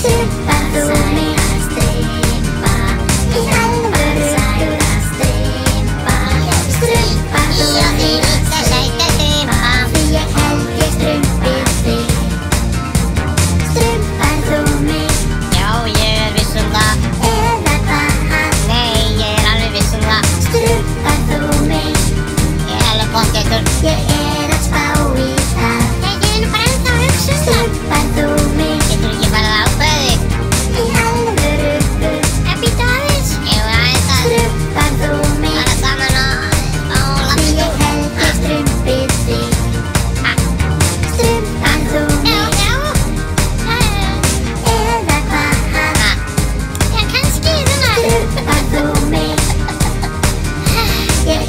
Strumpar þú mig? Strumpa í alvöru. Strumpa þú mig? Því ég held ég strumpi þig. Strumpar þú mig? Já, ég viss það. Eða hvað? Nei, ég alveg viss það. Strumpar þú mig? Ég alveg pottþéttur. Ég að spá í það. Nei, ég nú bara ennþá að hugsa það. Strumpar þú mig? Getur ekki farið að ákveða þig? Í alvöru. Býta aðeins. Jú, aðeins það. Strumpar þú mig? Fara saman og Því ég held ég strumpi þig. Strumpar þú mig? Eða hvað? Já, kannski svona. Strumpar þú mig? Ég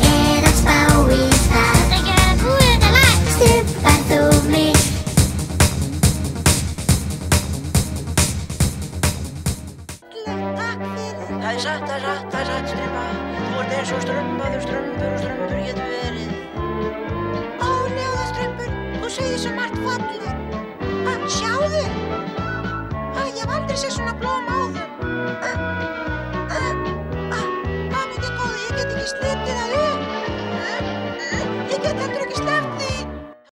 að spá í það. Það ekki verið að búið þetta lag. Strumpar þú mig? Það er satt, Strumpa. Þú ert eins og strumbaður getur verið. Ó, ljóðastrumpur, þú segir svo margt fallegt. Sjáðu! Ég hef aldrei séð svona blóm áður. Hvað mikið góði, ég get ekki slitið það upp. Ég get heldur